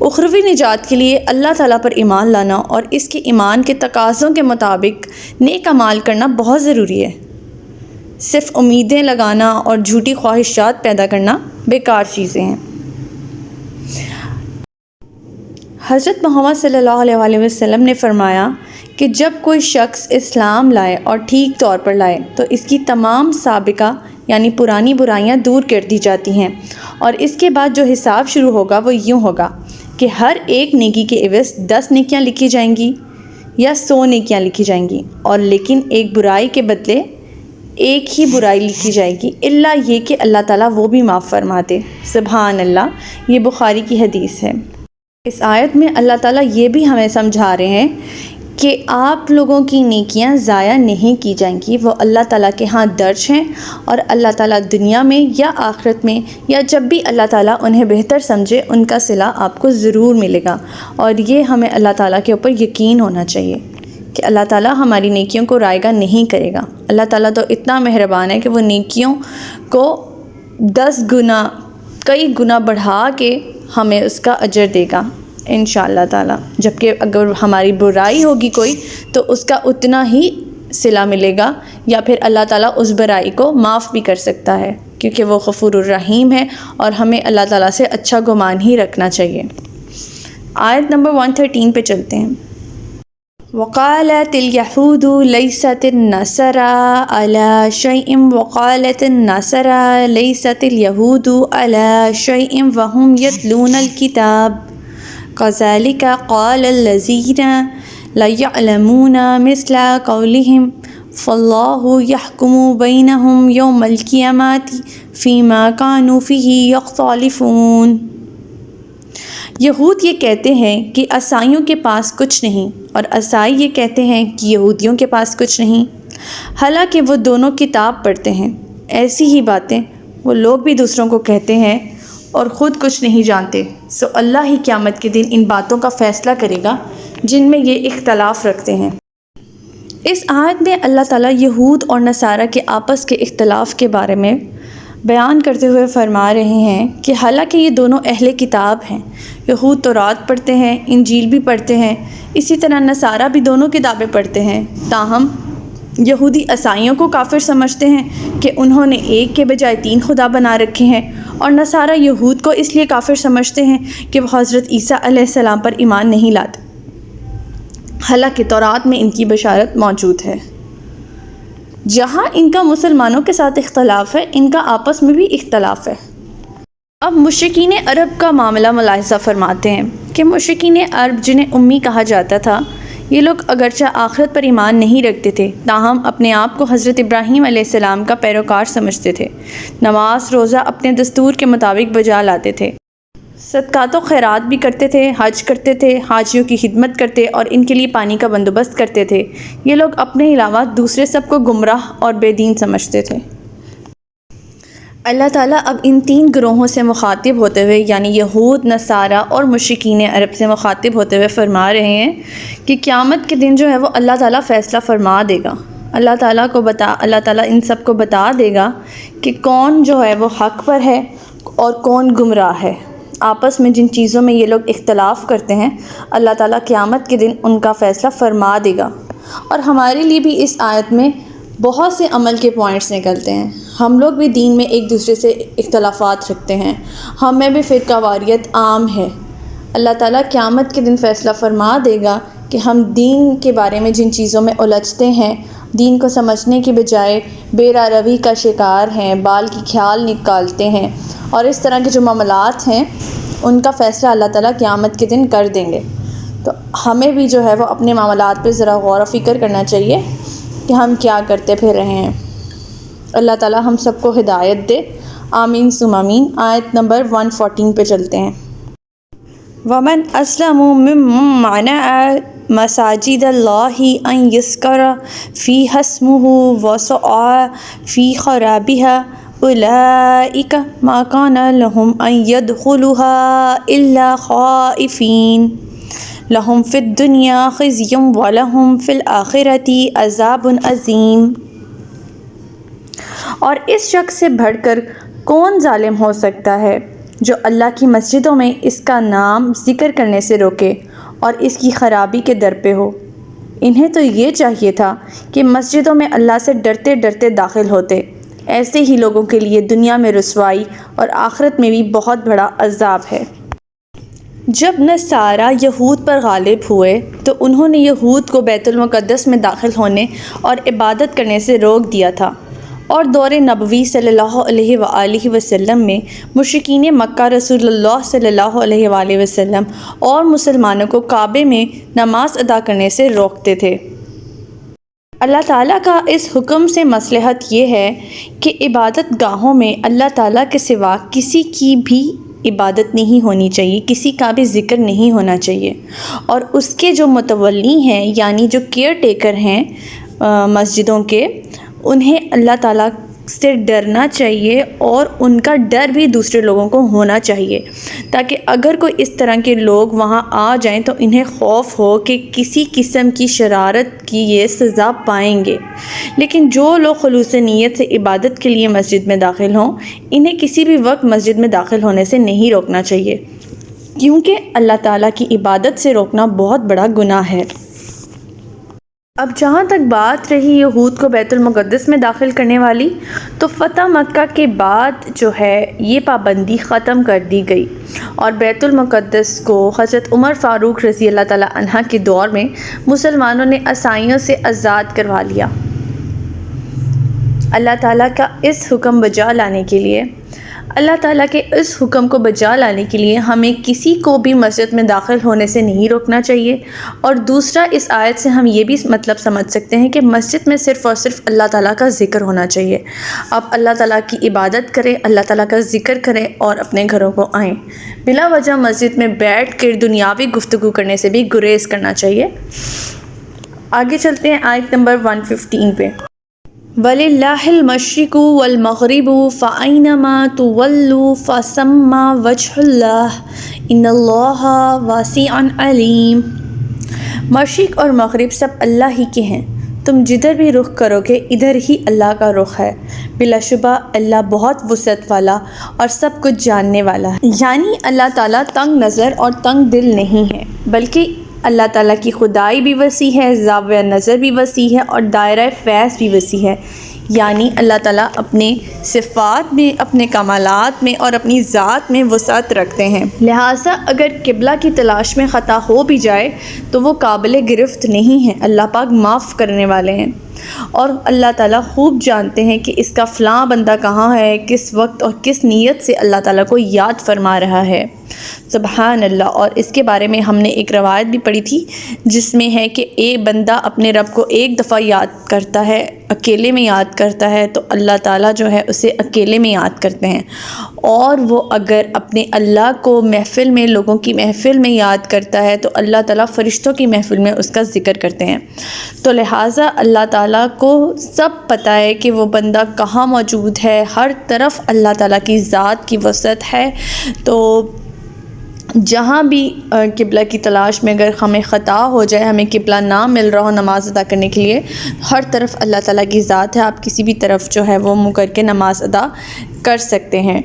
اخروی نجات کے لیے اللہ تعالیٰ پر ایمان لانا اور اس کے ایمان کے تقاضوں کے مطابق نیک اعمال کرنا بہت ضروری ہے۔ صرف امیدیں لگانا اور جھوٹی خواہشات پیدا کرنا بیکار چیزیں ہیں۔ حضرت محمد صلی اللہ علیہ وسلم نے فرمایا کہ جب کوئی شخص اسلام لائے اور ٹھیک طور پر لائے تو اس کی تمام سابقہ یعنی پرانی برائیاں دور کر دی جاتی ہیں، اور اس کے بعد جو حساب شروع ہوگا وہ یوں ہوگا کہ ہر ایک نیکی کے عوض 10 نیکیاں لکھی جائیں گی یا 100 نیکیاں لکھی جائیں گی، اور لیکن ایک برائی کے بدلے ایک ہی برائی لکھی جائے گی، الا یہ کہ اللہ تعالیٰ وہ بھی معاف فرما دے۔ سبحان اللہ، یہ بخاری کی حدیث ہے۔ اس آیت میں اللہ تعالیٰ یہ بھی ہمیں سمجھا رہے ہیں کہ آپ لوگوں کی نیکیاں ضائع نہیں کی جائیں گی، وہ اللہ تعالیٰ کے ہاں درج ہیں، اور اللہ تعالیٰ دنیا میں یا آخرت میں یا جب بھی اللہ تعالیٰ انہیں بہتر سمجھے ان کا صلہ آپ کو ضرور ملے گا۔ اور یہ ہمیں اللہ تعالیٰ کے اوپر یقین ہونا چاہیے کہ اللہ تعالیٰ ہماری نیکیوں کو رائیگاں نہیں کرے گا۔ اللہ تعالیٰ تو اتنا مہربان ہے کہ وہ نیکیوں کو 10 گنا کئی گنا بڑھا کے ہمیں اس کا اجر دے گا انشاءاللہ تعالیٰ، جبکہ اگر ہماری برائی ہوگی کوئی تو اس کا اتنا ہی صلہ ملے گا، یا پھر اللہ تعالیٰ اس برائی کو معاف بھی کر سکتا ہے، کیونکہ وہ غفور الرحیم ہے اور ہمیں اللہ تعالیٰ سے اچھا گمان ہی رکھنا چاہیے۔ آیت نمبر 113 پہ چلتے ہیں۔ وقالت اليهود ليست النصارى على شيء وقالت النصارى ليست اليهود على شيء وهم يتلون الكتاب كذلك قال الذين لا يعلمون مثل قولهم فالله يحكم بينهم يوم القيامة فيما كانوا فيه يختلفون۔ یہود یہ کہتے ہیں کہ عیسائیوں کے پاس کچھ نہیں، اور عیسائی یہ کہتے ہیں کہ یہودیوں کے پاس کچھ نہیں، حالانکہ وہ دونوں کتاب پڑھتے ہیں۔ ایسی ہی باتیں وہ لوگ بھی دوسروں کو کہتے ہیں اور خود کچھ نہیں جانتے، سو اللہ ہی قیامت کے دن ان باتوں کا فیصلہ کرے گا جن میں یہ اختلاف رکھتے ہیں۔ اس آیت میں اللہ تعالیٰ یہود اور نصارہ کے آپس کے اختلاف کے بارے میں بیان کرتے ہوئے فرما رہے ہیں کہ حالانکہ یہ دونوں اہل کتاب ہیں، یہود تورات پڑھتے ہیں، انجیل بھی پڑھتے ہیں، اسی طرح نصارہ بھی دونوں کتابیں پڑھتے ہیں، تاہم یہودی عیسائیوں کو کافر سمجھتے ہیں کہ انہوں نے ایک کے بجائے 3 خدا بنا رکھے ہیں، اور نصارہ یہود کو اس لیے کافر سمجھتے ہیں کہ وہ حضرت عیسیٰ علیہ السلام پر ایمان نہیں لاتے، حالانکہ تورات میں ان کی بشارت موجود ہے۔ جہاں ان کا مسلمانوں کے ساتھ اختلاف ہے، ان کا آپس میں بھی اختلاف ہے۔ اب مشرکین عرب کا معاملہ ملاحظہ فرماتے ہیں کہ مشرکین عرب جنہیں امی کہا جاتا تھا، یہ لوگ اگرچہ آخرت پر ایمان نہیں رکھتے تھے، تاہم اپنے آپ کو حضرت ابراہیم علیہ السلام کا پیروکار سمجھتے تھے، نماز روزہ اپنے دستور کے مطابق بجا لاتے تھے، صدقات و خیرات بھی کرتے تھے، حج کرتے تھے، حاجیوں کی خدمت کرتے اور ان کے لیے پانی کا بندوبست کرتے تھے۔ یہ لوگ اپنے علاوہ دوسرے سب کو گمراہ اور بے دین سمجھتے تھے۔ اللہ تعالیٰ اب ان 3 گروہوں سے مخاطب ہوتے ہوئے، یعنی یہود، نصارہ اور مشرکین عرب سے مخاطب ہوتے ہوئے فرما رہے ہیں کہ قیامت کے دن جو ہے وہ اللہ تعالیٰ فیصلہ فرما دے گا۔ اللہ تعالیٰ ان سب کو بتا دے گا کہ کون جو ہے وہ حق پر ہے اور کون گمراہ ہے۔ آپس میں جن چیزوں میں یہ لوگ اختلاف کرتے ہیں، اللہ تعالیٰ قیامت کے دن ان کا فیصلہ فرما دے گا۔ اور ہمارے لیے بھی اس آیت میں بہت سے عمل کے پوائنٹس نکلتے ہیں۔ ہم لوگ بھی دین میں ایک دوسرے سے اختلافات رکھتے ہیں، ہم میں بھی فرقہ واریت عام ہے۔ اللہ تعالیٰ قیامت کے دن فیصلہ فرما دے گا کہ ہم دین کے بارے میں جن چیزوں میں الجھتے ہیں، دین کو سمجھنے کی بجائے بے راہ روی کا شکار ہیں، بال کی کھیال نکالتے ہیں، اور اس طرح کے جو معاملات ہیں ان کا فیصلہ اللہ تعالیٰ قیامت کے دن کر دیں گے۔ تو ہمیں بھی جو ہے وہ اپنے معاملات پہ ذرا غور و فکر کرنا چاہیے کہ ہم کیا کرتے پھر رہے ہیں۔ اللہ تعالیٰ ہم سب کو ہدایت دے، آمین ثم آمین۔ آیت نمبر 114 پہ چلتے ہیں۔ ومن اسلم ممن منع مساجد اللہ ان یذکر فیہا اسمہ وسعی فی خرابها اولئک ما کان لهم ان يدخلوها الا خائفین لهم فی الدنیا خزی ولهم فی الآخرۃ عذاب عظیم۔ اور اس شخص سے بڑھ کر کون ظالم ہو سکتا ہے جو اللہ کی مسجدوں میں اس کا نام ذکر کرنے سے روکے اور اس کی خرابی کے در پہ ہو۔ انہیں تو یہ چاہیے تھا کہ مسجدوں میں اللہ سے ڈرتے ڈرتے داخل ہوتے۔ ایسے ہی لوگوں کے لیے دنیا میں رسوائی اور آخرت میں بھی بہت بڑا عذاب ہے۔ جب نصارہ یہود پر غالب ہوئے تو انہوں نے یہود کو بیت المقدس میں داخل ہونے اور عبادت کرنے سے روک دیا تھا، اور دور نبوی صلی اللہ علیہ وآلہ وسلم میں مشرکین مکہ رسول اللہ صلی اللہ علیہ وآلہ وسلم اور مسلمانوں کو کعبے میں نماز ادا کرنے سے روکتے تھے۔ اللہ تعالیٰ کا اس حکم سے مصلحت یہ ہے کہ عبادت گاہوں میں اللہ تعالیٰ کے سوا کسی کی بھی عبادت نہیں ہونی چاہیے، کسی کا بھی ذکر نہیں ہونا چاہیے، اور اس کے جو متولی ہیں یعنی جو کیئر ٹیکر ہیں مسجدوں کے، انہیں اللہ تعالیٰ سے ڈرنا چاہیے اور ان کا ڈر بھی دوسرے لوگوں کو ہونا چاہیے، تاکہ اگر کوئی اس طرح کے لوگ وہاں آ جائیں تو انہیں خوف ہو کہ کسی قسم کی شرارت کی یہ سزا پائیں گے۔ لیکن جو لوگ خلوص نیت سے عبادت کے لیے مسجد میں داخل ہوں، انہیں کسی بھی وقت مسجد میں داخل ہونے سے نہیں روکنا چاہیے، کیونکہ اللہ تعالیٰ کی عبادت سے روکنا بہت بڑا گناہ ہے۔ اب جہاں تک بات رہی یہود کو بیت المقدس میں داخل کرنے والی، تو فتح مکہ کے بعد جو ہے یہ پابندی ختم کر دی گئی، اور بیت المقدس کو حضرت عمر فاروق رضی اللہ تعالیٰ عنہ کے دور میں مسلمانوں نے عیسائیوں سے آزاد کروا لیا۔ اللہ تعالیٰ کا اس حکم بجا لانے کے لیے ہمیں کسی کو بھی مسجد میں داخل ہونے سے نہیں روکنا چاہیے، اور دوسرا اس آیت سے ہم یہ بھی مطلب سمجھ سکتے ہیں کہ مسجد میں صرف اور صرف اللہ تعالیٰ کا ذکر ہونا چاہیے۔ آپ اللہ تعالیٰ کی عبادت کریں، اللہ تعالیٰ کا ذکر کریں اور اپنے گھروں کو آئیں۔ بلا وجہ مسجد میں بیٹھ کر دنیاوی گفتگو کرنے سے بھی گریز کرنا چاہیے۔ آگے چلتے ہیں آیت نمبر 115 پہ۔ وَلِلَّهِ الْمَشْرِقُ وَالْمَغْرِبُ فَأَيْنَمَا تُوَلُّوا فَثَمَّ وَجْهُ اللَّهِ إِنَّ اللَّهَ وَاسِعٌ عَلِيمٌ۔ مشرق اور مغرب سب اللہ ہی کے ہیں، تم جدھر بھی رخ کرو گے ادھر ہی اللہ کا رخ ہے، بلا شبہ اللہ بہت وسعت والا اور سب کچھ جاننے والا ہے۔ یعنی اللہ تعالیٰ تنگ نظر اور تنگ دل نہیں ہے، بلکہ اللہ تعالیٰ کی خدائی بھی وسیع ہے، زاویہ نظر بھی وسیع ہے، اور دائرہ فیض بھی وسیع ہے۔ یعنی اللہ تعالیٰ اپنے صفات میں، اپنے کمالات میں اور اپنی ذات میں وسعت رکھتے ہیں، لہٰذا اگر قبلہ کی تلاش میں خطا ہو بھی جائے تو وہ قابل گرفت نہیں ہے، اللہ پاک معاف کرنے والے ہیں، اور اللہ تعالیٰ خوب جانتے ہیں کہ اس کا فلاں بندہ کہاں ہے، کس وقت اور کس نیت سے اللہ تعالیٰ کو یاد فرما رہا ہے۔ سبحان اللہ۔ اور اس کے بارے میں ہم نے ایک روایت بھی پڑھی تھی جس میں ہے کہ ایک بندہ اپنے رب کو ایک دفعہ یاد کرتا ہے، اکیلے میں یاد کرتا ہے، تو اللہ تعالیٰ جو ہے اسے اکیلے میں یاد کرتے ہیں، اور وہ اگر اپنے اللہ کو محفل میں، لوگوں کی محفل میں یاد کرتا ہے تو اللہ تعالیٰ فرشتوں کی محفل میں اس کا ذکر کرتے ہیں۔ تو لہٰذا اللہ تعالیٰ کو سب پتہ ہے کہ وہ بندہ کہاں موجود ہے، ہر طرف اللہ تعالیٰ کی ذات کی وسعت ہے، تو جہاں بھی قبلہ کی تلاش میں اگر ہمیں خطا ہو جائے، ہمیں قبلہ نہ مل رہا ہو نماز ادا کرنے کے لیے، ہر طرف اللہ تعالیٰ کی ذات ہے، آپ کسی بھی طرف جو ہے وہ منہ کر کے نماز ادا کر سکتے ہیں۔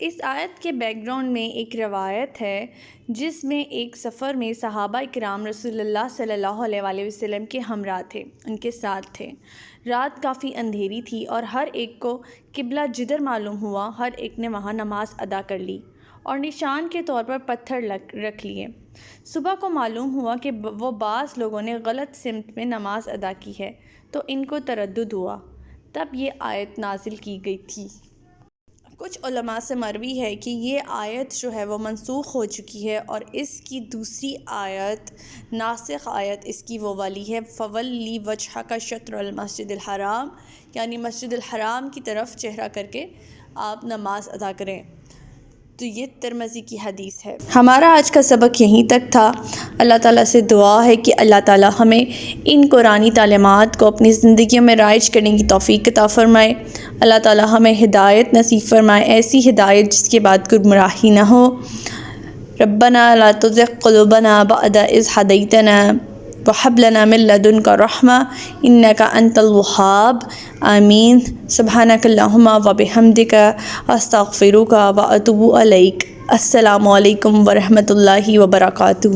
اس آیت کے بیک گراؤنڈ میں ایک روایت ہے جس میں ایک سفر میں صحابہ کرام رسول اللہ صلی اللہ علیہ وآلہ وسلم کے ہمراہ تھے، ان کے ساتھ تھے۔ رات کافی اندھیری تھی اور ہر ایک کو قبلہ جدھر معلوم ہوا ہر ایک نے وہاں نماز ادا کر لی اور نشان کے طور پر پتھر رکھ لیے۔ صبح کو معلوم ہوا کہ وہ بعض لوگوں نے غلط سمت میں نماز ادا کی ہے، تو ان کو تردد ہوا، تب یہ آیت نازل کی گئی تھی۔ کچھ علماء سے مروی ہے کہ یہ آیت جو ہے وہ منسوخ ہو چکی ہے، اور اس کی دوسری آیت، ناسخ آیت اس کی وہ والی ہے فَوَلِّ وَجْهَكَ شَطْرَ الْمَسْجِدِ الْحَرَامِ، یعنی مسجد الحرام کی طرف چہرہ کر کے آپ نماز ادا کریں۔ تو یہ ترمذی کی حدیث ہے۔ ہمارا آج کا سبق یہیں تک تھا۔ اللہ تعالیٰ سے دعا ہے کہ اللہ تعالیٰ ہمیں ان قرآنی تعلیمات کو اپنی زندگیوں میں رائج کرنے کی توفیق عطا فرمائے۔ اللہ تعالیٰ ہمیں ہدایت نصیب فرمائے، ایسی ہدایت جس کے بعد گمراہی نہ ہو۔ ربنا لا تزغ قلوبنا بعد اذ ہدیتنا وَهَبْ لَنَا مِن لَّدُنْكَ رَحْمَةً إِنَّكَ أَنتَ الْوَهَّابُ آمین۔ سبحانک اللہم وبحمدک استغفرک واتوب الیک۔ السلام علیکم ورحمۃ اللہ وبرکاتہ۔